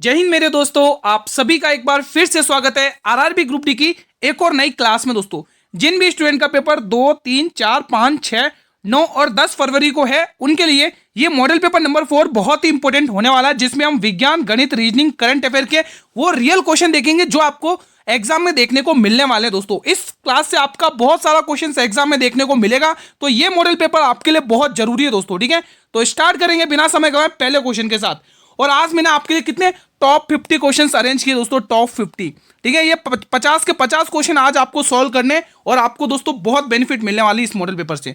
जय हिंद मेरे दोस्तों, आप सभी का एक बार फिर से स्वागत है आरआरबी ग्रुप डी की एक और नई क्लास में। दोस्तों, जिन भी स्टूडेंट का पेपर 2, 3, 4, 5, 6, 9 और 10 फरवरी को है, उनके लिए ये मॉडल पेपर नंबर 4 बहुत ही इंपॉर्टेंट होने वाला है, जिसमें हम विज्ञान, गणित, रीजनिंग, करंट अफेयर के वो रियल क्वेश्चन देखेंगे जो आपको एग्जाम में देखने को मिलने वाले हैं। दोस्तों, इस क्लास से आपका बहुत सारा क्वेश्चन एग्जाम में देखने को मिलेगा, तो ये मॉडल पेपर आपके लिए बहुत जरूरी है दोस्तों। ठीक है, तो स्टार्ट करेंगे बिना समय गवाए पहले क्वेश्चन के साथ। और आज मैंने आपके लिए कितने टॉप 50 क्वेश्चंस अरेंज किए दोस्तों, टॉप 50। ठीक है, ये 50 के 50 क्वेश्चन आज आपको सॉल्व करने और आपको दोस्तों बहुत बेनिफिट मिलने वाली इस मॉडल पेपर से।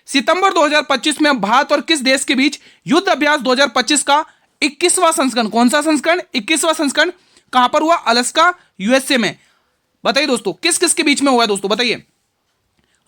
सितंबर 2025 में भारत और किस देश के बीच युद्ध अभ्यास 2025 का 21वां संस्करण, कौन सा संस्करण, 21वां संस्करण कहां पर हुआ? अलास्का, यूएसए में। बताइए दोस्तों, किस किस के बीच में हुआ है दोस्तों, बताइए।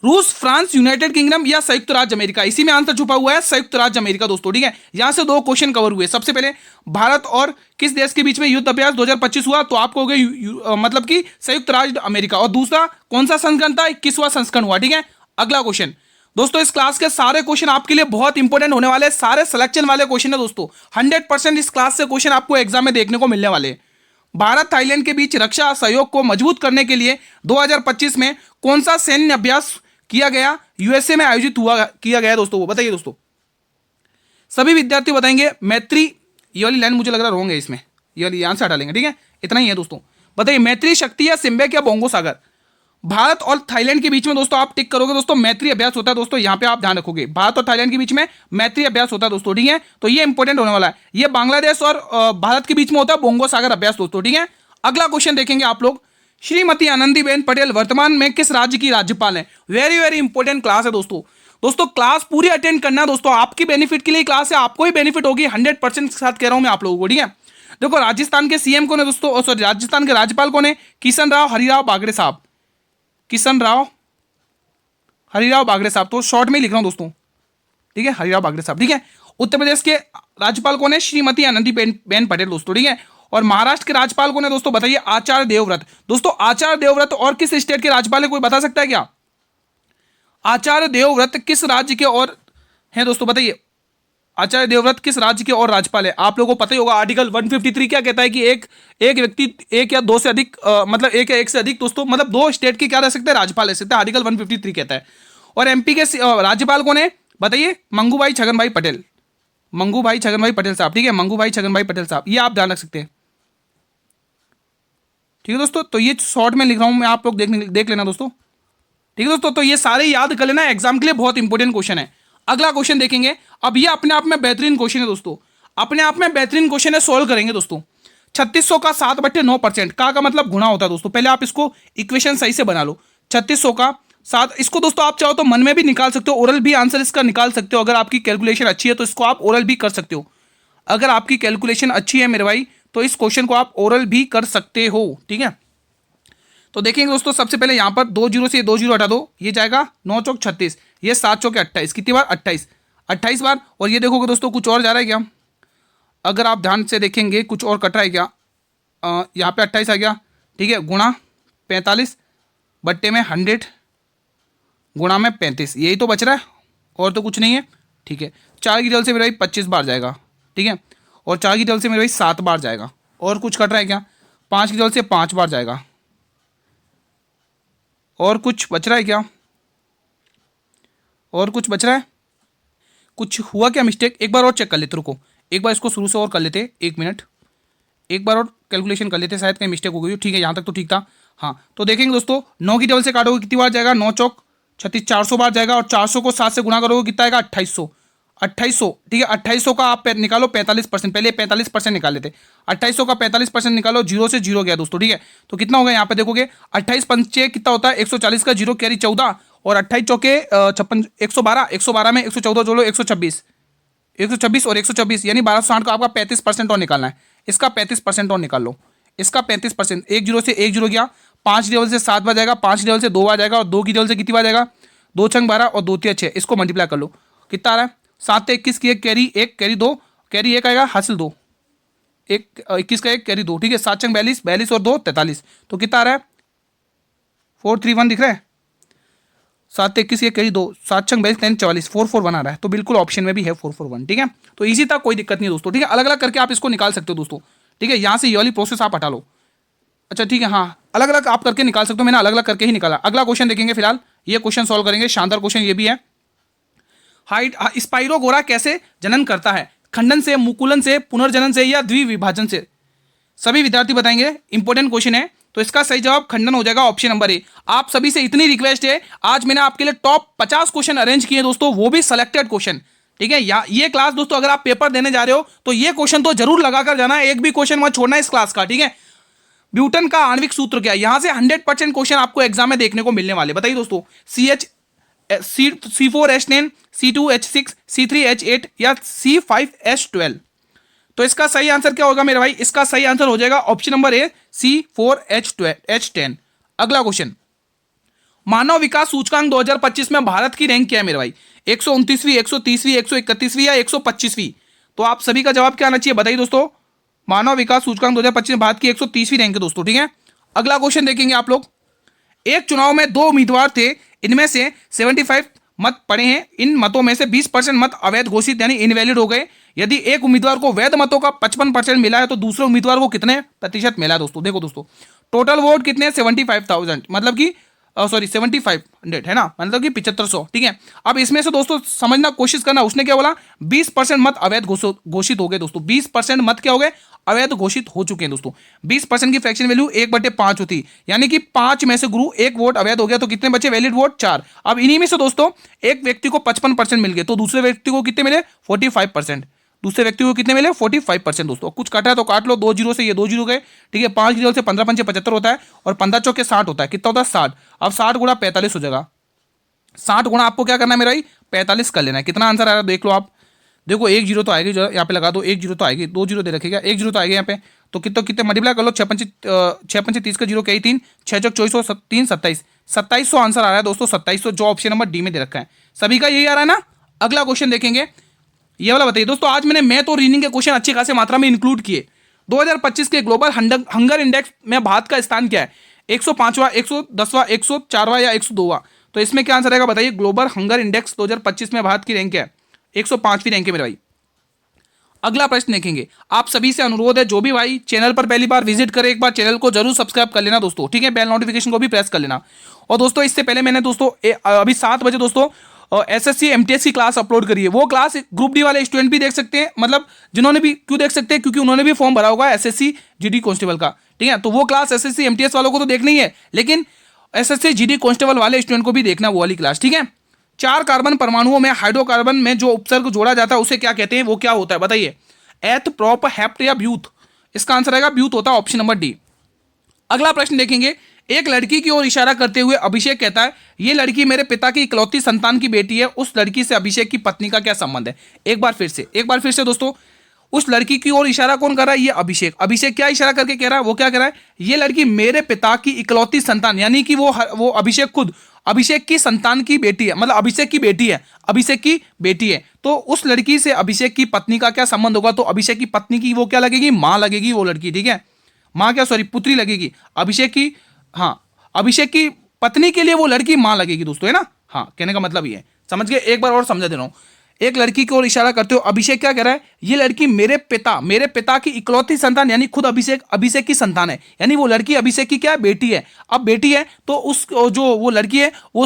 रूस, फ्रांस, यूनाइटेड किंगडम या संयुक्त राज्य अमेरिका? इसी में आंसर छुपा हुआ है, संयुक्त राज्य अमेरिका दोस्तों। ठीक है, यहां से दो क्वेश्चन कवर हुए। सबसे पहले भारत और किस देश के बीच में युद्ध अभ्यास 2025 हुआ, तो आपको हो गया मतलब कि संयुक्त राज्य अमेरिका। और दूसरा कौन सा संस्करण था? 21वां संस्करण हुआ। ठीक है, अगला क्वेश्चन दोस्तों, इस क्लास के सारे क्वेश्चन आपके लिए बहुत इंपॉर्टेंट होने वाले, सारे सिलेक्शन वाले क्वेश्चन है दोस्तों। 100% इस क्लास से क्वेश्चन आपको एग्जाम में देखने को मिलने वाले। भारत थाईलैंड के बीच रक्षा सहयोग को मजबूत करने के लिए 2025 में कौन सा सैन्य अभ्यास किया गया, यूएसए में आयोजित हुआ किया गया दोस्तों? वो बताइए दोस्तों। सभी विद्यार्थी बताएंगे मैत्री। ये वाली लाइन मुझे लग रहा रॉन्ग है, इसमें ये वाली यहां से हटा लेंगे। ठीक है, इतना ही है दोस्तों। बताइए, मैत्री शक्ति या सिम्बेक या बोंगो सागर? भारत और थाईलैंड के बीच में दोस्तों आप टिक करोगे दोस्तों, मैत्री अभ्यास होता है दोस्तों। यहां पे आप ध्यान रखोगे, भारत और थाईलैंड के बीच में मैत्री अभ्यास होता है दोस्तों। ठीक है, तो ये इंपॉर्टेंट होने वाला है। ये बांग्लादेश और भारत के बीच में होता है बोंगो सागर अभ्यास दोस्तों। ठीक है, अगला क्वेश्चन देखेंगे आप लोग। श्रीमती आनंदीबेन पटेल वर्तमान में किस राज्य की राज्यपाल है? वेरी वेरी इंपॉर्टेंट क्लास है दोस्तों। दोस्तों, क्लास पूरी अटेंड करना दोस्तों, आपकी बेनिफिट के लिए क्लास है, आपको ही बेनिफिट होगी 100% के साथ कह रहा हूं मैं आप लोगों को। ठीक है, देखो, राजस्थान के सीएम कौन है दोस्तों, सॉरी, राजस्थान के राज्यपाल कौन है? किशन राव हरिराव बागड़े साहब। किशन राव हरिराव बागड़े साहब, तो शॉर्ट में लिख रहा हूं दोस्तों। ठीक है, हरिराव बागड़े साहब। ठीक है, उत्तर प्रदेश के राज्यपाल कौन है? श्रीमती आनंदीबेन पटेल दोस्तों। ठीक है, और महाराष्ट्र के राज्यपाल कौन है दोस्तों? बताइए, आचार्य देवव्रत दोस्तों। आचार्य देवव्रत और किस स्टेट के राज्यपाल है, कोई बता सकता है क्या? आचार्य देवव्रत किस राज्य के और हैं दोस्तों, बताइए। आचार्य देवव्रत किस राज्य के और राज्यपाल है? आप लोगों को पता ही होगा, आर्टिकल 153 क्या कहता है कि एक व्यक्ति, एक या दो से अधिक मतलब एक या एक से अधिक दोस्तों, मतलब दो स्टेट के क्या रह सकते हैं? राज्यपाल रह सकते हैं। आर्टिकल 153 कहता है। और एमपी के राज्यपाल कौन है? बताइए, मंगूभाई छगन भाई पटेल। मंगूभाई छगन भाई पटेल साहब। ठीक है, मंगूभाई छगन भाई पटेल साहब, ये आप ध्यान रख सकते हैं। ठीक है दोस्तों, तो ये शॉर्ट में लिख रहा हूं मैं, आप लोग देख लेना दोस्तों। ठीक है दोस्तों, तो ये सारे याद कर लेना, एग्जाम के लिए बहुत इंपॉर्टेंट क्वेश्चन है। अगला क्वेश्चन देखेंगे। अब ये अपने आप में बेहतरीन क्वेश्चन है दोस्तों, अपने आप में बेहतरीन क्वेश्चन है, सोल्व करेंगे दोस्तों। 3600 का 7/9% का मतलब गुणा होता है दोस्तों। पहले आप इसको इक्वेशन सही से बना लो। 3600 का 7, इसको दोस्तों आप चाहो तो मन में भी निकाल सकते हो, ओरल भी आंसर इसका निकाल सकते हो। अगर आपकी कैलकुलेशन अच्छी है तो इसको आप ओरल भी कर सकते हो। अगर आपकी कैलकुलेशन अच्छी है मेरे भाई, तो इस क्वेश्चन को आप ओरल भी कर सकते हो। ठीक है, तो देखेंगे दोस्तों, सबसे पहले यहां पर 2 जीरो से 2 जीरो हटा दो, ये जाएगा 9 चौक 36, ये 7 चौक 28, कितनी बार? 28 बार। और ये देखोगे दोस्तों, कुछ और जा रहा है क्या? अगर आप ध्यान से देखेंगे, कुछ और कट रहा है क्या? यहाँ पे 28 आ गया। ठीक है, गुणा 45 बट्टे में 100 गुणा में 35, यही तो बच रहा है, और तो कुछ नहीं है। ठीक है, 4 की जल से मेरे भाई 25 बार जाएगा। ठीक है, और 4 की जल से मेरे भाई 7 बार जाएगा। और कुछ कट रहा है क्या? 5 की जल से 5 बार जाएगा। और कुछ बच रहा है क्या? और कुछ बच रहा है? कुछ हुआ क्या मिस्टेक? एक बार और चेक कर लेते, रुको, एक बार इसको शुरू से और कर लेते, 1 मिनट, एक बार और कैलकुलेशन कर लेते, शायद कहीं मिस्टेक हो गई हो। ठीक है, यहाँ तक तो ठीक था। हाँ, तो देखेंगे दोस्तों, 9 की टेबल से काटोगे कितनी बार जाएगा? 9 चौक 36, 400 बार जाएगा। और 400 को 7 से गुणा करोगे कितना आएगा? 2800। 2800, ठीक है, 2800 का आप निकालो 45%, पहले 45% निकाल लेते। 2800 का 45% निकालो, जीरो से जीरो गया दोस्तों। ठीक है, तो कितना होगा यहाँ पे देखोगे, 28 पंचे कितना होता है? 140 का जीरो कैरी 14, और 28 चौके 56, 112, 112 में 114 जोड़ो, 126, 126 और 126 यानी 1260 का आपका 35% और निकालना है। इसका 35% और निकाल लो, इसका 35%। 1 जीरो से 1 जीरो गया, 5 लेवल से 7 बार जाएगा, 5 लेवल से 2 बार जाएगा, और 2 की लेवल से कितनी बार जाएगा? 2 छंग 12 और 2 तिया 6, इसको मल्टीप्लाई कर लो, कितना आ रहा है? 7 21 की 1 कैरी 1 कैरी 2 कैरी 1 आएगा, हासिल 2, 1 21 का 1 कैरी 2। ठीक है, 7 छंग 42, 42 और 2 43, तो कितना आ रहा है? 431 दिख रहा है। 7 21 ये कैरी 2, 7 छंग 42 44, 441 आ रहा है। तो बिल्कुल ऑप्शन में भी है 441। ठीक है, तो इजी था, कोई दिक्कत नहीं दोस्तों। ठीक है, अलग अलग करके आप इसको निकाल सकते हो दोस्तों। ठीक है, यहाँ से ये वाली प्रोसेस आप हटा लो। अच्छा ठीक है, हाँ अलग अलग आप करके निकाल सकते हो, मैंने अलग अलग करके ही निकाला। अगला क्वेश्चन देखेंगे, फिलहाल ये क्वेश्चन सॉल्व करेंगे, शानदार क्वेश्चन ये भी है। हाइड स्पाइरोगोरा कैसे जनन करता है? खंडन से, मुकुलन से, पुनर्जनन से या द्विविभाजन से? सभी विद्यार्थी बताएंगे, इंपॉर्टेंट क्वेश्चन है। तो इसका सही जवाब खंडन हो जाएगा, ऑप्शन नंबर ए। आप सभी से इतनी रिक्वेस्ट है, आज मैंने आपके लिए टॉप 50 क्वेश्चन अरेंज किए दोस्तों, वो भी सिलेक्टेड क्वेश्चन। ठीक है, ये क्लास दोस्तों अगर आप पेपर देने जा रहे हो तो ये क्वेश्चन तो जरूर लगाकर जाना है, एक भी क्वेश्चन मत छोड़ना इस क्लास का। ठीक है, ब्यूटन का आणविक सूत्र क्या है? यहां से 100% क्वेश्चन आपको एग्जाम में देखने को मिलने वाले। बताइए दोस्तों, C4H10, C2H6, C3H8 या C5H12? तो इसका सही आंसर क्या होगा मेरे भाई? इसका सही आंसर हो जाएगा ऑप्शन नंबर ए, C4H10। अगला क्वेश्चन, मानव विकास सूचकांक 2025 में भारत की रैंक क्या है मेरे भाई? 129वीं, 130वीं, 131वीं या 125वीं? तो आप सभी का जवाब क्या आना चाहिए बताइए दोस्तों। मानव विकास सूचकांक 2025 में भारत की 130वीं रैंक है दोस्तों। ठीक है, अगला क्वेश्चन देखेंगे आप लोग। एक चुनाव में 2 उम्मीदवार थे, इनमें से 75 मत पड़े हैं, इन मतों में से 20% मत अवैध घोषित यानी इनवैलिड हो गए। यदि एक उम्मीदवार को वैध मतों का 55% मिला है तो दूसरे उम्मीदवार को कितने प्रतिशत मिला है दोस्तों? देखो दोस्तों, टोटल वोट कितने? 75,000, मतलब कि 7500 है ना, मतलब कि 7500। ठीक है, अब इसमें से दोस्तों समझना कोशिश करना, उसने क्या बोला? 20% मत अवैध घोषित हो गए दोस्तों। 20% मत क्या हो गए? अवैध घोषित हो चुके हैं दोस्तों। 20% की फ्रैक्शन वैल्यू 1/5 होती, यानी कि 5 में से गुरु 1 वोट अवैध हो गया, तो कितने बचे वैलिड वोट? 4। अब इन्हीं में से दोस्तों एक व्यक्ति को 55% मिल गए, तो दूसरे व्यक्ति को कितने मिले? 45%। दूसरे व्यक्ति को कितने मिले? 45% दोस्तों। कुछ कटा है तो काट लो, 2 जीरो से ये 2 जीरो गए। ठीक है, 5 जीरो से 15 पंचे 75 होता है, और 15 चौके 60 होता है। कितना होता है? 60। अब 60 गुणा 45 हो जाएगा। 60 गुणा आपको क्या करना है मेरा भाई? 45 कर लेना है। कितना आंसर आ रहा है देख लो आप। देखो 1 जीरो तो आएगी, यहाँ पे लगा दो, 1 जीरो तो आएगी, 2 जीरो दे रखेगा, 1 जीरो तो आएगा यहाँ पे। तो कितने मल्टीप्लाई कर लो, 6 पंचे 30 का जीरो कई 3, 6 चौक 24, 3 27, 2700 आंसर आ रहा है दोस्तों। 2700 जो ऑप्शन नंबर डी में दे रखा है। सभी का यही आ रहा है ना? अगला क्वेश्चन देखेंगे, ये वाला बताइए दोस्तों। आज मैंने मैथ और रीजनिंग के क्वेश्चन अच्छी खासी मात्रा में इंक्लूड किए। 2025 के ग्लोबल हंगर इंडेक्स में भारत का स्थान क्या है? 105वां, 110वां, 104वां या 102वां? तो इसमें क्या आंसर आएगा बताइए। ग्लोबल हंगर इंडेक्स 2025 में भारत की रैंक क्या है? 105वीं रैंक है मेरे भाई। अगला प्रश्न देखेंगे, आप सभी से अनुरोध है, जो भी भाई चैनल पर पहली बार विजिट करे, एक बार चैनल को जरूर सब्सक्राइब कर लेना दोस्तों। ठीक है, बेल नोटिफिकेशन को भी प्रेस कर लेना। और दोस्तों इससे पहले मैंने दोस्तों अभी 7 बजे दोस्तों SSC MTS की क्लास अपलोड करी है। वो क्लास ग्रुप डी वाले स्टूडेंट भी देख सकते हैं, मतलब जिन्होंने भी, क्यों देख सकते हैं? क्योंकि उन्होंने भी फॉर्म भरा होगा SSC GD कांस्टेबल का। ठीक है, तो वो क्लास SSC MTS वालों को तो देखनी है, लेकिन SSC GD कांस्टेबल वाले स्टूडेंट को भी देखना वो वाली क्लास। ठीक है, 4 कार्बन परमाणुओं में हाइड्रोकार्बन में जो उपसर्ग जोड़ा जाता है उसे क्या कहते हैं? वो क्या होता है बताइए। एथ, प्रोप, हेप्ट या ब्यूथ? इसका आंसर आएगा ब्यूथ होता है, ऑप्शन नंबर डी। अगला प्रश्न देखेंगे, एक लड़की की ओर इशारा करते हुए अभिषेक कहता है, ये लड़की मेरे पिता की इकलौती संतान की बेटी है। उस लड़की से अभिषेक की पत्नी का क्या संबंध है? एक बार फिर से दोस्तों, उस लड़की की ओर इशारा कौन कर रहा है? ये अभिषेक। अभिषेक क्या इशारा करके कह रहा है? वो क्या कह रहा है? ये लड़की मेरे पिता की इकलौती संतान, यानी कि वो अभिषेक खुद अभिषेक की संतान की बेटी है, मतलब अभिषेक की बेटी है, अभिषेक की बेटी है। तो उस लड़की से अभिषेक की पत्नी का क्या संबंध होगा? तो अभिषेक की पत्नी की वो क्या लगेगी? मां लगेगी वो लड़की। ठीक है, मां क्या, सॉरी पुत्री लगेगी अभिषेक की। हाँ, अभिषेक की पत्नी के लिए वो लड़की मां लगेगी दोस्तों, है ना? हाँ, कहने का मतलब ये है, समझ गए? एक बार और समझा दे रहा हूं। एक लड़की की ओर इशारा करते हो अभिषेक क्या कह रहा है? ये लड़की मेरे पिता की इकलौती संतान, यानी खुद अभिषेक की संतान है, यानी वो लड़की अभिषेक की क्या है? बेटी है। अब बेटी है तो उस जो वो लड़की है वो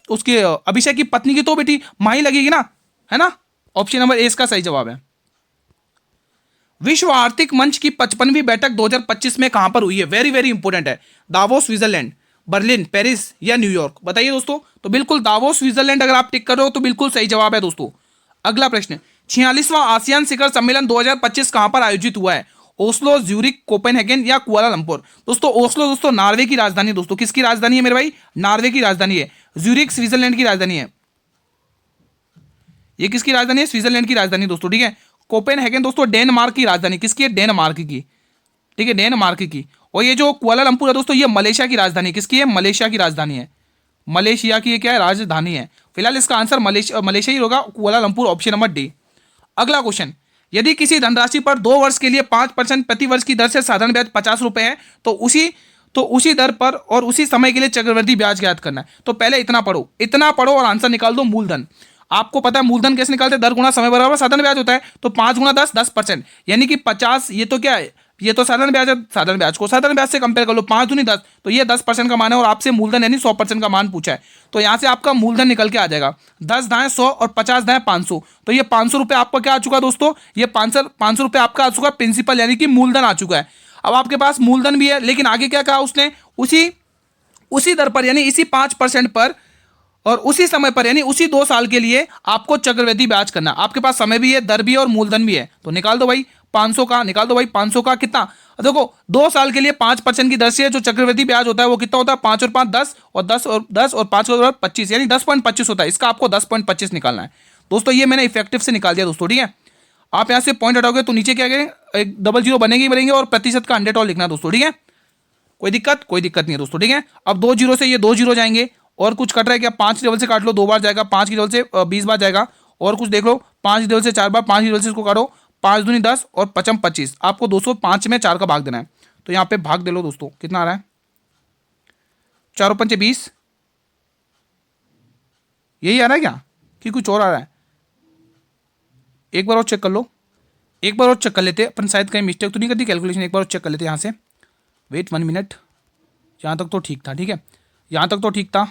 उसके अभिषेक की पत्नी की तो बेटी मां ही लगेगी ना, है ना? ऑप्शन नंबर ए इसका सही जवाब है। विश्व आर्थिक मंच की 55वीं बैठक 2025 में कहां पर हुई है? वेरी वेरी इंपॉर्टेंट है। दावोस स्विट्जरलैंड, बर्लिन, पेरिस या न्यूयॉर्क? बताइए दोस्तों। तो बिल्कुल दावोस स्विट्जरलैंड अगर आप टिक कर रहे हो तो बिल्कुल सही जवाब है दोस्तों। अगला प्रश्न, 46वां आसियान शिखर सम्मेलन 2025 कहां पर आयोजित हुआ है? ओस्लो, ज्यूरिक, कोपेनहेगन या कुआलालंपुर? दोस्तों ओस्लो दोस्तों नार्वे की राजधानी है दोस्तों। किसकी राजधानी है मेरे भाई? नार्वे की राजधानी है। ज्यूरिक स्विट्जरलैंड की राजधानी है। ये किसकी राजधानी है? स्विट्जरलैंड की राजधानी दोस्तों। ठीक है, कोपेनहेगन दोस्तों डेनमार्क की राजधानी। किसकी है? डेनमार्क की। ठीक है, डेनमार्क की। और ये जो कुआलालंपुर है दोस्तों, ये मलेशिया की राजधानी। किसकी है? मलेशिया की राजधानी है। मलेशिया की ये क्या है? राजधानी है। फिलहाल इसका आंसर मलेशिया ही होगा, कुआलालंपुर, ऑप्शन नंबर डी। अगला क्वेश्चन, यदि किसी धनराशि पर 2 वर्ष के लिए 5% प्रति वर्ष की दर से साधारण ब्याज 50 रुपए है तो उसी दर पर और उसी समय के लिए चक्रवृद्धि ब्याज ज्ञात करना है। तो पहले इतना पढ़ो और आंसर निकाल दो मूलधन। आपको पता है मूलधन कैसे निकालते हैं, दर गुणा समय बराबर साधारण ब्याज होता है, तो 5 गुणा 10 10%, यानी कि 50, ये तो क्या है, ये तो साधारण ब्याज है, साधारण ब्याज को साधारण ब्याज से कंपेयर कर लो, 5 दूनी 10, तो ये 10% का मान है और आपसे मूलधन यानी 100% का मान पूछा है, तो यहां से आपका मूलधन निकल के आ जाएगा 10 दाएं 100 और 50 दाएं 500, तो ये 500 रुपये आपका क्या आ चुका है दोस्तों, ये 500 रुपये आपका आ चुका है प्रिंसिपल यानी कि मूलधन आ चुका है। अब आपके पास मूलधन भी है, लेकिन आगे क्या कहा उसने, उसी उसी दर पर यानी इसी 5% पर और उसी समय पर यानी उसी 2 साल के लिए आपको चक्रवृद्धि ब्याज करना। आपके पास समय भी है, दर भी है और मूलधन भी है, तो निकाल दो भाई 500 का, निकाल दो भाई 500 का कितना, देखो 2 साल के लिए 5% की दर से जो चक्रवृद्धि ब्याज होता है वो कितना होता है, 5 और 5 10 और 10 और 5 और 25 यानी 10.25 होता है, इसका आपको 10.25 निकालना है दोस्तों। ये मैंने इफेक्टिव से निकाल दिया दोस्तों, ठीक है। आप यहां से पॉइंट हटाओगे तो नीचे क्या करेंगे, एक डबल जीरो बनेंगे बनेंगे और प्रतिशत का 100 और लिखना है दोस्तों, ठीक है। कोई दिक्कत नहीं है दोस्तों, ठीक है। अब 2 जीरो से ये 2 जीरो जाएंगे, और कुछ कट रहा है क्या, 5 लेवल से काट लो, 2 बार जाएगा, 5 की लेवल से 20 बार जाएगा, और कुछ देख लो 5 लेवल से 4 बार, 5 लेवल से इसको काटो, 5 दूनी 10 और 55 25, आपको 205 में 4 का भाग देना है, तो यहाँ पे भाग दे लो दोस्तों, कितना आ रहा है, 4 पंचे 20, यही आ रहा है क्या कि कुछ और आ रहा है, एक बार और चेक कर लो, एक बार और चेक कर लेते अपन, शायद कहीं मिस्टेक तो नहीं करती कैलकुलेशन, एक बार और चेक कर लेते यहाँ से, वेट 1 मिनट, यहाँ तक तो ठीक था, ठीक है, यहाँ तक तो ठीक था।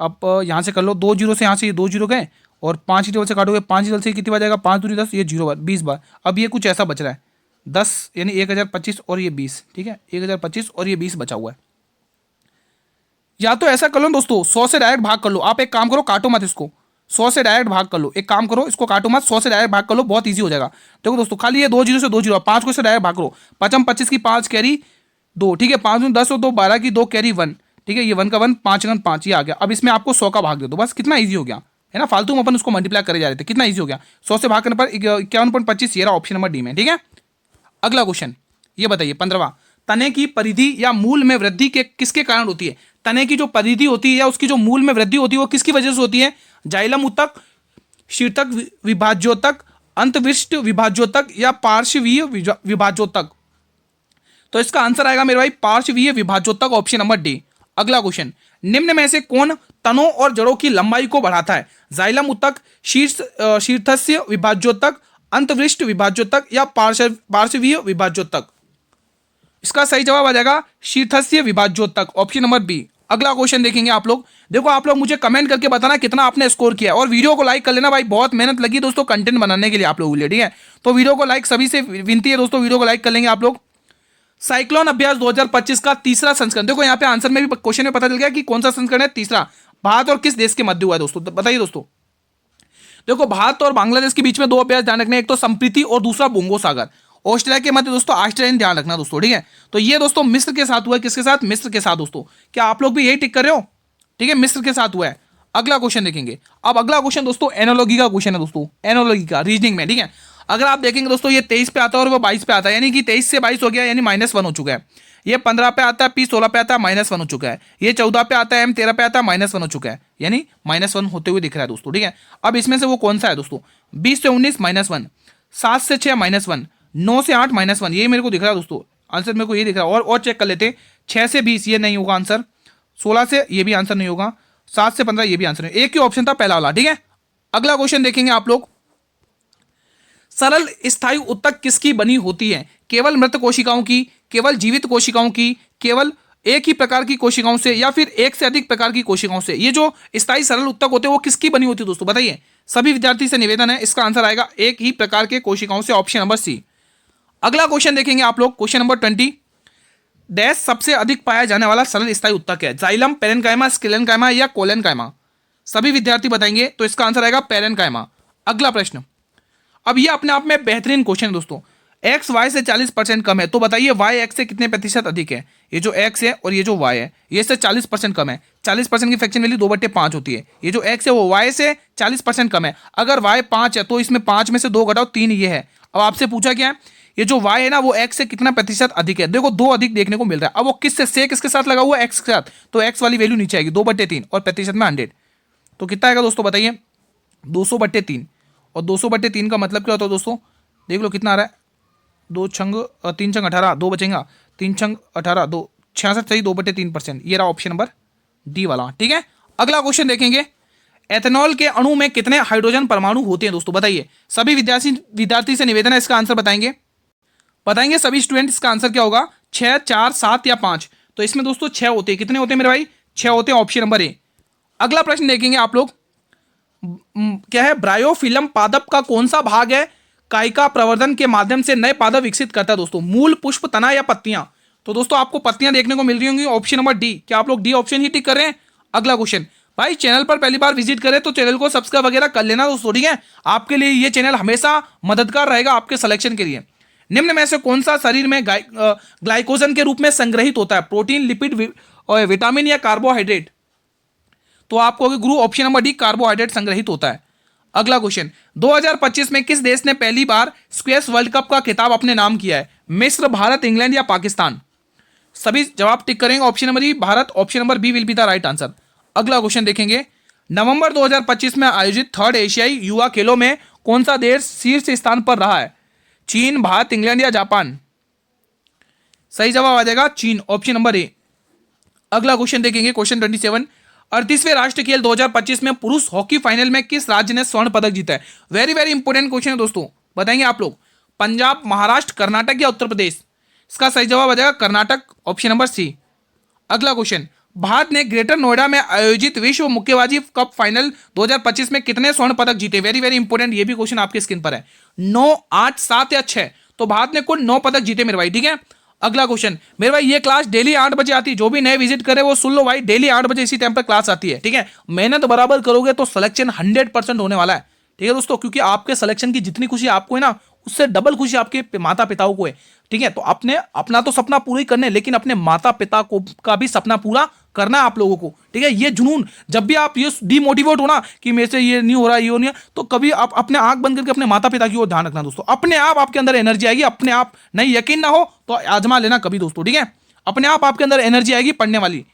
अब यहाँ से कर लो, 2 जीरो से यहाँ से ये 2 जीरो गए और 5 की टेबल से काटोगे, 5 की टेबल से कितनी बार जाएगा, 5 दूनी 10, ये 0 बार 20 बार। अब ये कुछ ऐसा बच रहा है 10 यानी 1025 और ये 20, ठीक है, 1025 और ये 20 बचा हुआ है। या तो ऐसा कर लो दोस्तों, 100 से डायरेक्ट भाग कर लो, आप एक काम करो काटो मत इसको, 100 से डायरेक्ट भाग कर लो, एक काम करो इसको काटो मत, 100 से डायरेक्ट भाग कर लो, बहुत ईजी हो जाएगा। देखो दोस्तों खाली ये 2 जीरो से 2 जीरो, 5 को इससे डायरेक्ट भाग करो, 55 25 की 5 कैरी 2, ठीक है, 5 दूनी 10 और 2 12 की 2 कैरी 1, ठीक है, ये 1 का 1 5 गन 5 ये आ गया। अब इसमें आपको 100 का भाग दे दो, बस कितना ईजी हो गया है ना, फालतू में अपन उसको मल्टीप्लाई करे जा रहे थे, कितना ईजी हो गया, 100 से भाग करने पर 51.25, ये रहा ऑप्शन नंबर डी में, ठीक है। अगला क्वेश्चन ये बताइए 15वां, तने की परिधि या मूल में वृद्धि के किसके कारण होती है, तने की जो परिधि होती है या उसकी जो मूल में वृद्धि होती है वो किसकी वजह से होती है, जाइलम उत्तक, शीर्षक विभाज्योतक, अंतविष्ट विभाज्योतक या पार्श्वीय विभाज्योतक, तो इसका आंसर आएगा मेरे भाई पार्श्वीय विभाज्योतक, ऑप्शन नंबर डी। अगला क्वेश्चन, निम्न में से कौन तनों और जड़ों की लंबाई को बढ़ाता है, जाइलम उत्तक, शीर्षस्य विभाज्योतक, अंतवृष्ट विभाज्योतक या पार्श्वीय विभाज्योतक। इसका सही जवाब आ जाएगा शीर्षस्य विभाज्योतक, ऑप्शन नंबर बी। अगला क्वेश्चन देखेंगे आप लोग, देखो आप लोग मुझे कमेंट करके बताना कितना आपने स्कोर किया और वीडियो को लाइक कर लेना भाई, बहुत मेहनत लगी दोस्तों कंटेंट बनाने के लिए आप लोगों के लिए, ठीक है। तो वीडियो को लाइक सभी से विनती है दोस्तों, वीडियो को लाइक कर लेंगे आप लोग। साइक्लोन अभ्यास 2025 का तीसरा संस्करण, देखो यहाँ पे आंसर में भी क्वेश्चन में पता चल गया कि कौन सा संस्करण है, तीसरा। भारत और किस देश के मध्य हुआ है दोस्तों, बताइए दोस्तों। देखो भारत और बांग्लादेश के बीच में 2 अभ्यास ध्यान रखने, एक तो संप्रीति और दूसरा बोंगो सागर। ऑस्ट्रेलिया के मध्य दोस्तों ऑस्ट्रेलियन ध्यान रखना दोस्तों, ठीक है। तो ये दोस्तों मिस्र के साथ हुआ है, किसके साथ, मिस्र के साथ दोस्तों। क्या आप लोग भी यही टिक कर रहे हो, ठीक है, मिस्र के साथ हुआ है। अगला क्वेश्चन देखेंगे, अब अगला क्वेश्चन दोस्तों एनोलॉजी का क्वेश्चन है दोस्तों, एनोलॉजी का रीजनिंग में, ठीक है। अगर आप देखेंगे दोस्तों ये 23 पे आता है और वो 22 पे आता है, यानी कि 23 से 22 हो गया यानी -1 हो चुका है। ये 15 पे आता है, P 16 पे आता है, -1 हो चुका है। ये 14 पे आता है, M 13 पे आता है, -1 हो चुका है, यानी -1 होते हुए दिख रहा है दोस्तों, ठीक है। अब इसमें से वो कौन सा है दोस्तों, 20 से 19 -1, 7 से 6 -1, 9 से 8 -1, ये मेरे को दिख रहा है दोस्तों, आंसर मेरे को ये दिख रहा है। और चेक कर लेते हैं, 6 से 20 ये नहीं होगा आंसर, 16 से ये भी आंसर नहीं होगा, 7 से 15 ये भी आंसर नहीं, एक ही ऑप्शन था पहला वाला, ठीक है। अगला क्वेश्चन देखेंगे आप लोग, सरल स्थायी उत्तक किसकी बनी होती है, केवल मृत कोशिकाओं की, केवल जीवित कोशिकाओं की, केवल एक ही प्रकार की कोशिकाओं से या फिर एक से अधिक प्रकार की कोशिकाओं से। ये जो स्थायी सरल उत्तक होते हैं वो किसकी बनी होती है दोस्तों, बताइए। सभी विद्यार्थी से निवेदन है, इसका आंसर आएगा एक ही प्रकार के कोशिकाओं से, ऑप्शन नंबर सी। अगला क्वेश्चन देखेंगे आप लोग, क्वेश्चन नंबर 20, डैश सबसे अधिक पाया जाने वाला सरल स्थायी उत्तक है, जाइलम, पेरेनकाइमा, स्क्लेरेनकाइमा या कोलेनकाइमा। सभी विद्यार्थी बताएंगे, तो इसका आंसर आएगा पेरेनकाइमा। अगला प्रश्न, अब ये अपने आप में बेहतरीन क्वेश्चन है दोस्तों, एक्स वाई से 40% कम है, तो बताइए वाई एक्स से कितने प्रतिशत अधिक है। ये जो एक्स है और ये जो वाई है ये इससे 40% कम है, 40% की फ्रैक्शन वैल्यू 2/5 होती है। ये जो एक्स है वो वाई से 40% कम है, अगर वाई 5 है तो इसमें 5 में से 2 घटाओ 3 ये है। अब आपसे पूछा क्या है, ये जो y है ना वो x से कितना प्रतिशत अधिक है, देखो 2 अधिक देखने को मिल रहा है। अब वो किससे किसके साथ लगा हुआ है, x के साथ, तो x वाली वैल्यू नीचे आएगी 2/3 और प्रतिशत में 100, तो कितना आएगा दोस्तों बताइए, 200/3। और 200/3 का मतलब क्या होता है दोस्तों, देख लो कितना आ रहा है, 2 छंग 3 छंग 18, 2 बचेगा, 3 छंग 18, 2 66 सही 2/3%, ये रहा ऑप्शन नंबर डी वाला, ठीक है। अगला क्वेश्चन देखेंगे, एथेनॉल के अणु में कितने हाइड्रोजन परमाणु होते हैं दोस्तों, बताइए। सभी विद्यार्थी से निवेदन है, इसका आंसर बताएंगे सभी स्टूडेंट। इसका आंसर क्या होगा, 6, 4, 7 या 5। तो इसमें दोस्तों 6 होते हैं। कितने होते हैं मेरे भाई, 6 होते हैं, ऑप्शन नंबर ए। अगला प्रश्न देखेंगे आप लोग, क्या है, ब्रायोफिल्म पादप का कौन सा भाग है कायिका प्रवर्धन के माध्यम से नए पादप विकसित करता है दोस्तों, मूल, पुष्प, तना या पत्तियां। तो दोस्तों आपको पत्तियां देखने को मिल रही होंगी, ऑप्शन नंबर डी। क्या आप लोग डी ऑप्शन ही टिक कर रहे हैं। अगला क्वेश्चन, भाई चैनल पर पहली बार विजिट करें तो चैनल को सब्सक्राइब वगैरह कर लेना दोस्तों, ठीक है। आपके लिए ये चैनल हमेशा मददगार रहेगा आपके सिलेक्शन के लिए। निम्न में से कौन सा शरीर में ग्लाइकोजन के रूप में संग्रहित होता है, प्रोटीन, लिपिड, विटामिन या कार्बोहाइड्रेट। तो आपको गुरु ऑप्शन नंबर डी, कार्बोहाइड्रेट संग्रहित होता है। अगला क्वेश्चन, 2025 में किस देश ने पहली बार स्क्वैश वर्ल्ड कप का खिताब अपने नाम किया है, मिस्र, भारत, इंग्लैंड या पाकिस्तान। सभी जवाब टिक करेंगे, option number E Bharat, option number B will be the right answer. अगला क्वेश्चन देखेंगे, नवंबर 2025 में आयोजित 3rd एशियाई युवा खेलों में कौन सा देश शीर्ष स्थान पर रहा है, चीन, भारत, इंग्लैंड या जापान। सही जवाब आ जाएगा चीन, ऑप्शन नंबर ए। अगला क्वेश्चन देखेंगे, क्वेश्चन 27, 38वें राष्ट्रीय खेल 2025 में पुरुष हॉकी फाइनल में किस राज्य ने स्वर्ण पदक जीता है। वेरी वेरी इंपोर्टेंट क्वेश्चन है दोस्तों, बताएंगे आप लोग, पंजाब, महाराष्ट्र, कर्नाटक या उत्तर प्रदेश। इसका सही जवाब आ जाएगा कर्नाटक, ऑप्शन नंबर सी। अगला क्वेश्चन, भारत ने ग्रेटर नोएडा में आयोजित विश्व मुक्केबाजी कप फाइनल 2025 में कितने स्वर्ण पदक जीते। वेरी वेरी इंपोर्टेंट, ये भी क्वेश्चन आपके स्क्रीन पर है। 9, 8, 7 या 6। तो भारत ने कुल 9 पदक जीते मेरे भाई, ठीक है। अगला क्वेश्चन, मेरे भाई ये क्लास डेली 8 बजे आती है, जो भी नए विजिट करे वो सुन लो भाई, डेली 8 बजे इसी टाइम पर क्लास आती है, ठीक है। मेहनत बराबर करोगे तो सिलेक्शन 100% होने वाला है, ठीक है दोस्तों, क्योंकि आपके सिलेक्शन की जितनी खुशी आपको है ना, उससे डबल खुशी आपके माता पिताओं को है, ठीक है। तो अपना तो सपना पूरा ही करने, लेकिन अपने माता पिता को का भी सपना पूरा करना है आप लोगों को, ठीक है। ये जुनून, जब भी आप ये डिमोटिवेट हो ना कि मेरे से ये नहीं हो रहा, ये नहीं, तो कभी आप अपने आंख बंद करके अपने माता पिता की ओर ध्यान रखना दोस्तों। अपने आप आपके अंदर एनर्जी आएगी, अपने आप, नहीं यकीन ना हो तो आजमा लेना कभी दोस्तों, ठीक है। अपने आप आपके अंदर एनर्जी आएगी पढ़ने वाली।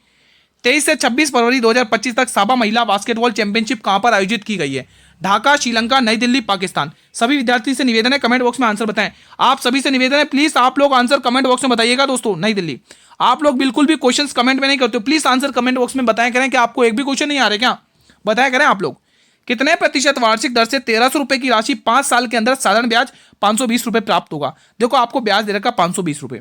23 से 26 फरवरी 2025 तक साबा महिला बास्केटबॉल चैंपियनशिप कहां पर आयोजित की गई है, ढाका, श्रीलंका, नई दिल्ली, पाकिस्तान। सभी विद्यार्थी से निवेदन है, कमेंट बॉक्स में आंसर बताएं। आप सभी से निवेदन है, प्लीज आप लोग आंसर कमेंट बॉक्स में बताइएगा दोस्तों। नई दिल्ली, आप लोग बिल्कुल भी क्वेश्चंस कमेंट में नहीं करते हो, प्लीज आंसर कमेंट बॉक्स में बताया करें कि आपको एक भी क्वेश्चन नहीं आ रहे क्या, बताया करें आप लोग। कितने प्रतिशत वार्षिक दर से 1300 रुपए की राशि 5 साल के अंदर साधारण ब्याज 520 रुपए प्राप्त होगा। देखो आपको ब्याज दे रखा 520 रुपए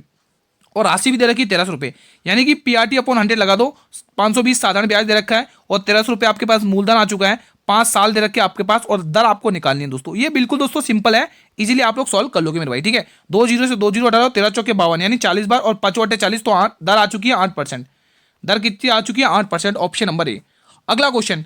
और राशि भी दे रखी 1300 रुपए, यानी कि PRT अपॉन 100 लगा दो, 520 साधारण ब्याज दे रखा है और 1300 रुपए आपके पास मूलधन आ चुका है, 5 साल दे रखे आपके पास और दर आपको निकालनी है दोस्तों। ये बिल्कुल दोस्तों सिंपल है, इजीली आप लोग सॉल्व कर लोगे मेरे भाई, ठीक है। 2 जीरो से 2 जीरो हटा दो, 13 चौके 52 यानी 40 बार और 5 बटे 40, तो दर आ चुकी है 8%। दर कितनी आ चुकी है, 8%, ऑप्शन नंबर ए। अगला क्वेश्चन,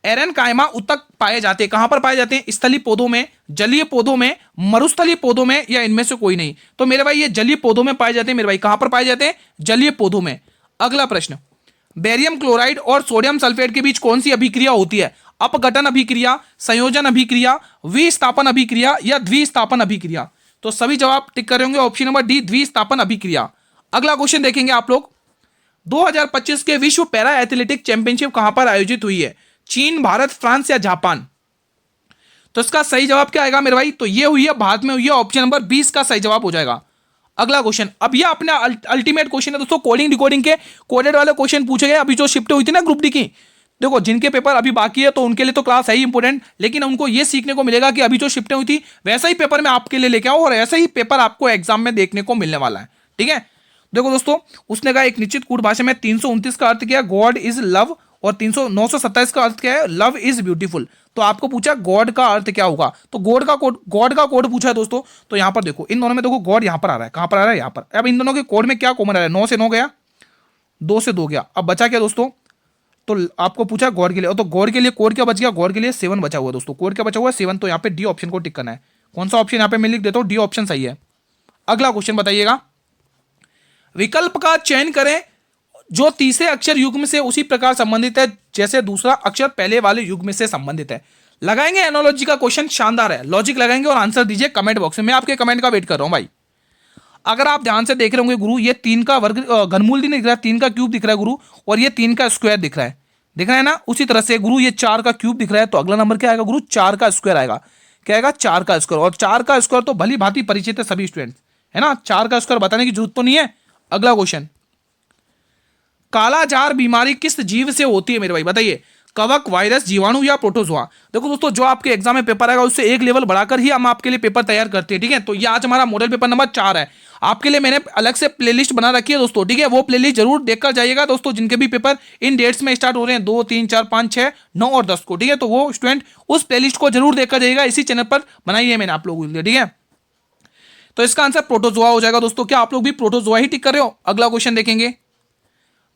एरेनकाइमा उत्तक पाए जाते हैं, कहां पर पाए जाते हैं, स्थलीय पौधों में, जलीय पौधों में, मरुस्थलीय पौधों में या इनमें से कोई नहीं। तो मेरे भाई ये जलीय पौधों में पाए जाते हैं मेरे भाई, कहां पर पाए जाते हैं, जलीय पौधों में। अगला प्रश्न, बेरियम क्लोराइड और सोडियम सल्फेट के बीच कौन सी अभिक्रिया होती है, अपघटन अभिक्रिया, संयोजन अभिक्रिया, विस्थापन अभिक्रिया या द्विस्थापन अभिक्रिया। तो सभी जवाब टिक कर होंगे, ऑप्शन नंबर डी, द्विस्थापन अभिक्रिया। अगला क्वेश्चन देखेंगे आप लोग, 2025 के विश्व पैरा एथलेटिक चैंपियनशिप कहां पर आयोजित हुई है, चीन, भारत, फ्रांस या जापान। तो इसका सही जवाब क्या आएगा मेरे भाई, तो ये हुई है भारत में हुई है, ऑप्शन नंबर 20 का सही जवाब हो जाएगा। अगला क्वेश्चन, अब ये अपना अल्टीमेट क्वेश्चन है दोस्तों, कोडिंग डिकोडिंग के कोडेड वाले क्वेश्चन पूछे गए अभी जो शिफ्ट हुई थी ना ग्रुप डी की। देखो जिनके पेपर अभी बाकी है तो उनके लिए तो क्लास है ही इंपोर्टेंट, लेकिन उनको ये सीखने को मिलेगा कि अभी जो शिफ्टें हुई थी वैसा ही पेपर में आपके लिए लेके आओ और ऐसा ही पेपर आपको एग्जाम में देखने को मिलने वाला है, ठीक है। देखो दोस्तों, उसने कहा एक निश्चित कूट भाषा में 329 का अर्थ क्या है, गॉड इज लव, और 927 का अर्थ क्या है, लव इज ब्यूटीफुल। तो आपको पूछा गॉड का अर्थ क्या होगा, तो गॉड का कोड पूछा है दोस्तों। तो यहां पर देखो इन दोनों में देखो गॉड यहां पर आ रहा है, कहां पर आ रहा है, यहां पर। अब इन दोनों के कोड में क्या कॉमन आ रहा है, 9 से 9 गया, 2 से 2 गया, अब बचा क्या दोस्तों, तो आपको पूछा गॉड के लिए, तो गॉड के लिए कोड क्या बच गया, गॉड के लिए 7 बचा हुआ दोस्तों, कोड क्या बचा हुआ है 7। तो यहाँ पे डी ऑप्शन को टिक करना है। कौन सा ऑप्शन यहाँ पे मैं लिख देता हूँ, डी ऑप्शन सही है। अगला क्वेश्चन बताइएगा, विकल्प का चयन करें जो तीसरे अक्षर युग्म से उसी प्रकार संबंधित है जैसे दूसरा अक्षर पहले वाले युग्म से संबंधित है। लगाएंगे एनालॉजी का क्वेश्चन, शानदार है, लॉजिक लगाएंगे और आंसर दीजिए कमेंट बॉक्स में, मैं आपके कमेंट का वेट कर रहा हूं भाई। अगर आप ध्यान से देख रहे होंगे गुरु, ये 3 का वर्ग घनमूल नहीं दिख रहा है, 3 का क्यूब दिख रहा है गुरु, और ये 3 का स्क्वायर दिख रहा है ना। उसी तरह से गुरु ये 4 का क्यूब दिख रहा है, तो अगला नंबर क्या आएगा गुरु, 4 का स्क्वायर आएगा। क्या आएगा, 4 का स्क्वायर, और 4 का स्क्वायर तो भली भांति परिचित है सभी स्टूडेंट, है ना, 4 का स्क्वायर बताने की जरूरत तो नहीं है। अगला क्वेश्चन, कालाजार बीमारी किस जीव से होती है मेरे भाई, बताइए। कवक, वायरस, जीवाणु या प्रोटोजोआ। देखो दोस्तों, जो आपके एग्जाम में पेपर आएगा उससे एक लेवल बढ़ाकर ही हम आपके लिए पेपर तैयार करते हैं, ठीक है। तो ये आज हमारा मॉडल पेपर नंबर 4 है। आपके लिए मैंने अलग से प्लेलिस्ट बना रखी है दोस्तों, ठीक है। वो प्लेलिस्ट जरूर देखकर जाइएगा दोस्तों, जिनके भी पेपर इन डेट्स में स्टार्ट हो रहे हैं 2, 3, 4, 5, 6, 9 और 10 को, ठीक है। तो वो स्टूडेंट उस प्लेलिस्ट को जरूर देखकर जाइएगा, इसी चैनल पर बनाई है मैंने आप लोगों के लिए, ठीक है। तो इसका आंसर प्रोटोजोआ हो जाएगा दोस्तों। क्या आप लोग भी प्रोटोजोआ ही टिक कर रहे हो? अगला क्वेश्चन देखेंगे।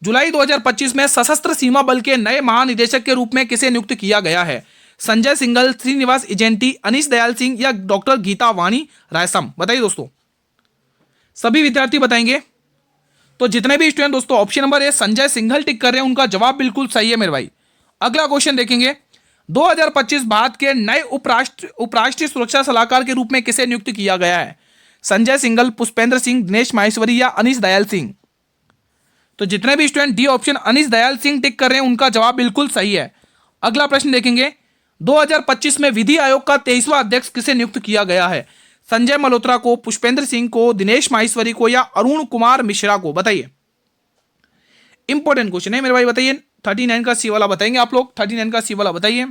जुलाई 2025 में सशस्त्र सीमा बल के नए महानिदेशक के रूप में किसे नियुक्त किया गया है? संजय सिंघल, श्रीनिवास इजेंटी, अनीश दयाल सिंह या डॉक्टर गीता वाणी रायसम? बताइए दोस्तों, सभी विद्यार्थी बताएंगे। तो जितने भी स्टूडेंट दोस्तों option number A Sanjay Singhal tick कर रहे हैं, उनका जवाब बिल्कुल सही है मेरे भाई। अगला क्वेश्चन देखेंगे। 2025 भारत के नए उपराष्ट्रीय सुरक्षा सलाहकार के रूप में किसे नियुक्त किया गया है? संजय सिंघल, पुष्पेंद्र सिंह, दिनेश माहेश्वरी या अनीश दयाल सिंह? तो जितने भी student D option Anish Dayal Singh tick कर रहे हैं, उनका जवाब बिल्कुल सही है। अगला प्रश्न देखेंगे। 2025 में विधि आयोग का 23वां अध्यक्ष किसे नियुक्त किया गया है? संजय मल्होत्रा को, पुष्पेंद्र सिंह को, दिनेश माहेश्वरी को या अरुण कुमार मिश्रा को? बताइए, इंपॉर्टेंट क्वेश्चन है मेरे भाई, बताइए। 39 का सी वाला बताएंगे आप लोग, 39 का सी वाला बताइए।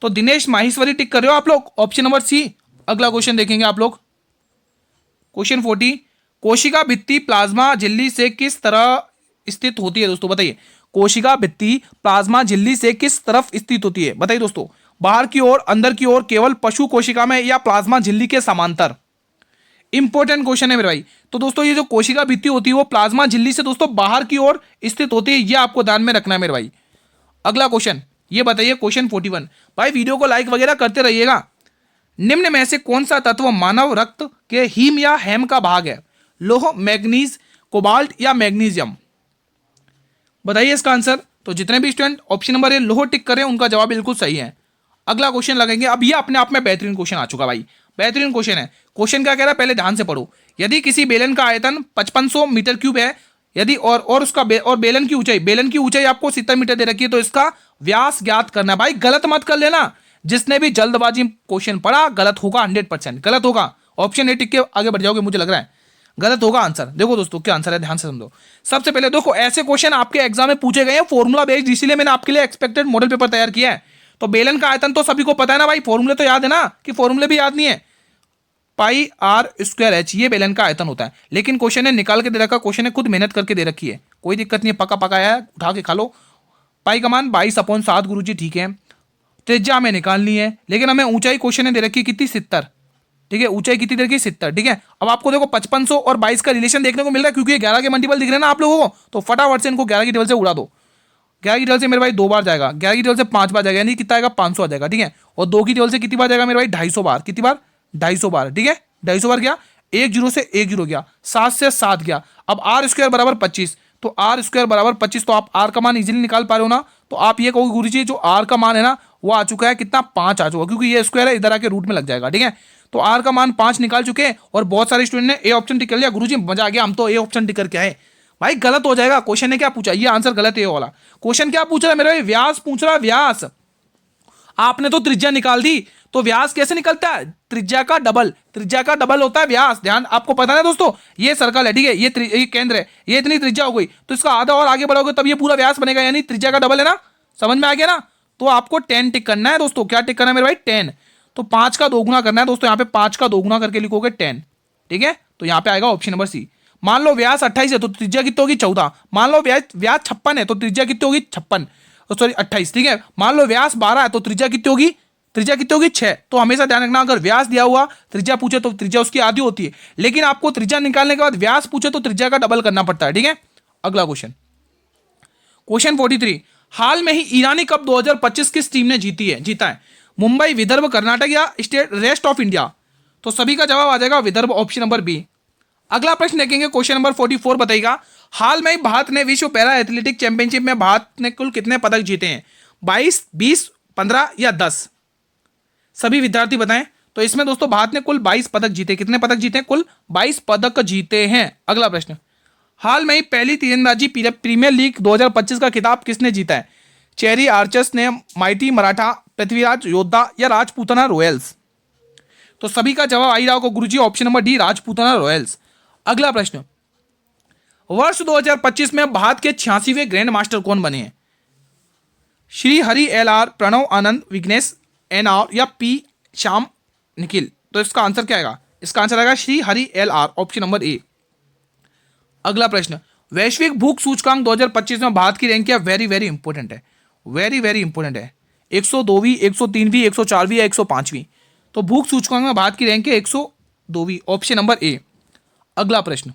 तो दिनेश माहेश्वरी टिक कर रहे हो आप लोग, ऑप्शन नंबर सी। अगला क्वेश्चन देखेंगे आप लोग। क्वेश्चन 40, कोशिका भित्ति प्लाज्मा झिल्ली से किस तरह स्थित होती है दोस्तों? बताइए, कोशिका भित्ति प्लाज्मा झिल्ली से किस तरफ स्थित होती है? बताइए दोस्तों, बाहर की ओर, अंदर की ओर, केवल पशु कोशिका में या प्लाज्मा झिल्ली के समांतर? इंपॉर्टेंट क्वेश्चन है मेरे भाई। तो दोस्तों, ये जो कोशिका भित्ति होती है वो प्लाज्मा झिल्ली से दोस्तों बाहर की ओर स्थित होती है, ये आपको ध्यान में रखना है मेरे भाई। अगला क्वेश्चन ये बताइए, क्वेश्चन 41। भाई वीडियो को लाइक वगैरह करते रहिएगा। निम्न में से कौन सा तत्व मानव रक्त के हीम या हेम का भाग है? लोह, मैग्नीज, कोबाल्ट या मैग्नीशियम? बताइए इसका आंसर। तो जितने भी स्टूडेंट ऑप्शन नंबर ए लोह टिक करें, उनका जवाब बिल्कुल सही है। अगला क्वेश्चन लगेंगे। अब ये अपने आप में बेहतरीन क्वेश्चन आ चुका भाई, बेहतरीन क्वेश्चन है। क्वेश्चन क्या कह रहा है, पहले ध्यान से पढ़ो। यदि किसी बेलन का आयतन 5500 मीटर क्यूब है, यदि और उसका और बेलन की ऊंचाई आपको 70 मीटर दे रखी है, तो इसका व्यास ज्ञात करना है। भाई गलत मत कर लेना, जिसने भी जल्दबाजी क्वेश्चन पढ़ा गलत होगा, 100% गलत होगा। ऑप्शन ए टिक के आगे बढ़ जाओगे, मुझे लग रहा है गलत होगा आंसर। देखो दोस्तों क्या आंसर है, ध्यान से समझो। सबसे पहले देखो, ऐसे क्वेश्चन आपके एग्जाम में पूछे गए हैं फॉर्मूला बेस्ड, इसीलिए मैंने आपके लिए एक्सपेक्टेड मॉडल पेपर तैयार किया है। तो बेलन का आयतन तो सभी को पता है ना भाई, फॉर्मूले तो याद है ना, कि फॉर्मूले भी याद नहीं है। पाई आर स्क्वायर एच, ये बेलन का आयतन होता है। लेकिन क्वेश्चन है निकाल के दे रखा, क्वेश्चन है खुद मेहनत करके दे रखी है, कोई दिक्कत नहीं है, पका पका है, उठा के खा लो। पाई का मान 22/7 गुरुजी, ठीक है। त्रिज्या हमें निकालनी है, लेकिन हमें ऊंचाई क्वेश्चन ने दे रखी है कितनी, 70, ठीक है। ऊंचाई कितनी दे रखी है, 70, ठीक है। अब आपको देखो 5500 और 22 का रिलेशन देखने को मिल रहा है, क्योंकि 11 के मल्टीपल दिख रहे हैं ना आप लोगों को। तो फटाफट से इनको 11 की टेबल से उड़ा दो। 11 की टेबल से मेरे भाई 2 बार जाएगा, 11 की टेबल से 5 बार जाएगा, यानी कितना आएगा, 500 आ जाएगा, ठीक है। और 2 की टेबल से कितनी बार जाएगा मेरे भाई, 250 बार। कितनी बार, 250 बार, ठीक है। 250 बार गया, 1 0 से 1 0 गया, 7 से 7 गया। अब आर स्क्वायर बराबर 25, तो आर स्क्वायर बराबर 25, तो आप आर का मान इजीली निकाल पा रहे हो ना। तो आप ये कहोगे गुरुजी जो आर का मान है ना वो आ चुका है कितना, 5 आ चुका, क्योंकि ये स्क्वायर है, इधर आके रूट में लग जाएगा, ठीक है। तो आर का मान 5 निकाल चुके हैं, और बहुत सारे स्टूडेंट ने ए ऑप्शन टिक कर लिया। गुरुजी मजा आ गया, हम तो ए ऑप्शन टिक करके आए। भाई गलत हो जाएगा, क्वेश्चन ने क्या पूछा, ये आंसर गलत है। ये वाला क्वेश्चन क्या पूछ रहा है मेरे भाई, व्यास पूछ रहा है, व्यास। आपने तो त्रिज्या निकाल दी, तो व्यास कैसे निकलता है, त्रिज्या का डबल, त्रिज्या का डबल होता है व्यास। ध्यान, आपको पता है दोस्तों, ये सर्कल है, ठीक है, ये केंद्र है, ये इतनी त्रिज्या हो गई, तो इसका आधा और आगे बढ़ोगे तब ये पूरा व्यास बनेगा, यानी त्रिज्या का डबल है ना। समझ में आ गया ना। तो आपको 10 टिक करना है दोस्तों। क्या टिक करना है मेरे भाई, 10। तो 5 का 2 गुना करना है दोस्तों, यहाँ पे 5 का 2 गुना करके लिखोगे 10, ठीक है। तो यहाँ पे आएगा ऑप्शन नंबर सी। मान लो व्यास 28 है तो त्रिज्या कितनी होगी, 14। मान लो व्यास 56 है तो त्रिज्या कितनी होगी, 56, सॉरी 28, ठीक है। मान लो व्यास 12 है तो त्रिज्या कितनी होगी, त्रिज्या कितनी होगी, 6। तो हमेशा ध्यान रखना, अगर व्यास दिया हुआ त्रिज्या पूछे तो त्रिज्या उसकी आधी होती है, लेकिन आपको त्रिज्या निकालने के बाद व्यास पूछे तो त्रिज्या का डबल करना पड़ता है, ठीक है। अगला क्वेश्चन, क्वेश्चन 43। हाल में ही ईरानी कप 2025 किस टीम ने जीता है? मुंबई, विदर्भ, कर्नाटक या स्टेट रेस्ट ऑफ इंडिया? तो सभी का जवाब आ जाएगा विदर्भ, ऑप्शन नंबर बी। अगला प्रश्न देखेंगे, क्वेश्चन नंबर 44 बताइएगा। हाल में भारत ने विश्व पैरा एथलेटिक चैंपियनशिप में भारत ने कुल कितने पदक जीते हैं? 22, 20, 15 या 10? सभी विद्यार्थी बताएं। तो इसमें दोस्तों भारत ने कुल 22 पदक जीते। कितने पदक जीते हैं? कुल 22 पदक जीते हैं। अगला प्रश्न, हाल में ही पहली तीरंदाजी प्रीमियर लीग 2025 का खिताब किसने जीता है? चेरी आर्चर्स ने, माइटी मराठा, पृथ्वीराज योद्धा या राजपूताना रॉयल्स? तो सभी का जवाब आई रहा होगा Guruji, option number D, Rajputana Royals. अगला प्रश्न, वर्ष 2025 में भारत के 86वें ग्रैंड मास्टर कौन बने हैं? श्री हरि एल आर, प्रणव आनंद, विघ्नेश एन आर या पी श्याम निखिल। तो इसका आंसर क्या आएगा? इसका आंसर आएगा Shri Hari L R, option number ए। अगला प्रश्न, वैश्विक भूख सूचकांक 2025 में भारत की रैंक क्या? वेरी वेरी इंपॉर्टेंट है, वेरी वेरी इंपॉर्टेंट है। 102वीं, 103वीं, 104वीं या 105वीं? तो भूख सूचकांक में भारत की रैंक है 102वीं, ऑप्शन नंबर ए। अगला प्रश्न,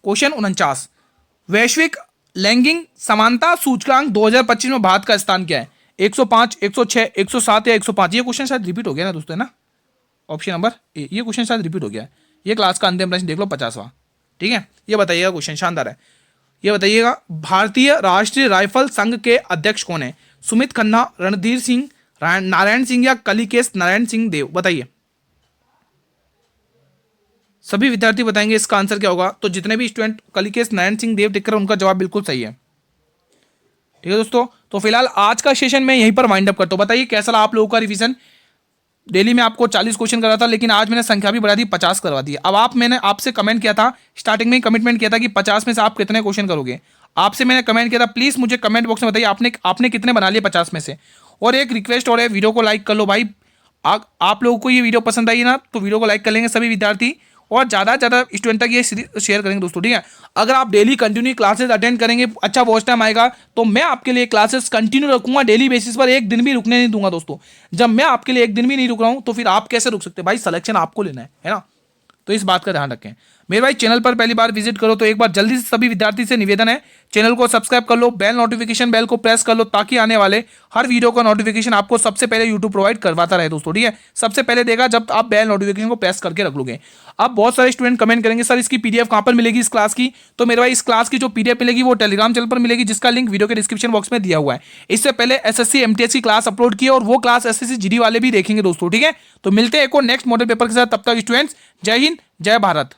क्वेश्चन 49, वैश्विक लैंगिक समानता सूचकांक 2025 में भारत का स्थान क्या है? 105, 106, 107 या 105? ये क्वेश्चन शायद रिपीट हो गया ना दोस्तों, है ना? ऑप्शन नंबर ए, ये क्वेश्चन शायद रिपीट हो गया है। ये क्लास का अंतिम प्रश्न देख लो, 50वां। ठीक है, ये बताइएगा, क्वेश्चन शानदार है। ये बताइएगा, भारतीय राष्ट्रीय राइफल संघ के अध्यक्ष कौन है? सुमित खन्ना, रणधीर सिंह, नारायण सिंह या कलिकेश नारायण सिंह देव? बताइए, सभी विद्यार्थी बताएंगे इसका आंसर क्या होगा। तो जितने भी स्टूडेंट कलिकेश नारायण सिंह देव टिक कर, उनका जवाब बिल्कुल सही है। ठीक है दोस्तों, तो फिलहाल आज का सेशन मैं यहीं पर वाइंड अप करता हूं। बताइए कैसा रहा आप लोगों का रिवीजन? डेली में आपको 40 क्वेश्चन करा था, लेकिन आज मैंने संख्या भी बढ़ा दी, 50 करवा दी। अब मैंने आपसे कमेंट किया था, स्टार्टिंग में ही कमिटमेंट किया था कि 50 में से आप कितने क्वेश्चन करोगे। आपसे मैंने कमेंट किया था, प्लीज मुझे कमेंट बॉक्स में बताइए आपने कितने बना लिए 50 में से। और एक रिक्वेस्ट और है, वीडियो को लाइक कर लो भाई। आप लोगों को ये वीडियो पसंद आई ना, तो वीडियो को लाइक कर लेंगे सभी विद्यार्थी, और ज़्यादा से ज़्यादा स्टूडेंट तक ये शेयर करेंगे दोस्तों। ठीक है, अगर आप डेली कंटिन्यू क्लासेस अटेंड करेंगे, अच्छा वॉच टाइम आएगा, तो मैं आपके लिए क्लासेस कंटिन्यू रखूंगा डेली बेसिस पर, एक दिन भी रुकने नहीं दूंगा दोस्तों। जब मैं आपके लिए एक दिन भी नहीं रुक रहा हूं, तो फिर आप कैसे रुक सकते हैं भाई? सिलेक्शन आपको लेना है ना? तो इस बात का ध्यान रखें। मेरे भाई चैनल पर पहली बार विजिट करो तो एक बार जल्दी से सभी विद्यार्थी से निवेदन है, चैनल को सब्सक्राइब कर लो, बेल नोटिफिकेशन बेल को प्रेस कर लो, ताकि आने वाले हर वीडियो का नोटिफिकेशन आपको सबसे पहले यूट्यूब प्रोवाइड करवाता रहे दोस्तों। ठीक है, सबसे पहले देगा जब आप बेल नोटिफिकेशन को प्रेस करके रख लोगे। अब बहुत सारे स्टूडेंट कमेंट करेंगे, सर इसकी पीडीएफ कहां पर मिलेगी इस क्लास की? तो मेरे भाई इस क्लास की जो पीडीएफ मिलेगी वो टेलीग्राम चैनल पर मिलेगी, जिसका लिंक वीडियो के डिस्क्रिप्शन बॉक्स में दिया हुआ है। इससे पहले एसएससी एमटीएस की क्लास अपलोड की है, और वो क्लास एसएससी जीडी वाले भी देखेंगे दोस्तों। ठीक है, तो मिलते हैं एक और नेक्स्ट मॉडल पेपर के साथ। तब तक स्टूडेंट्स, जय हिंद, जय भारत।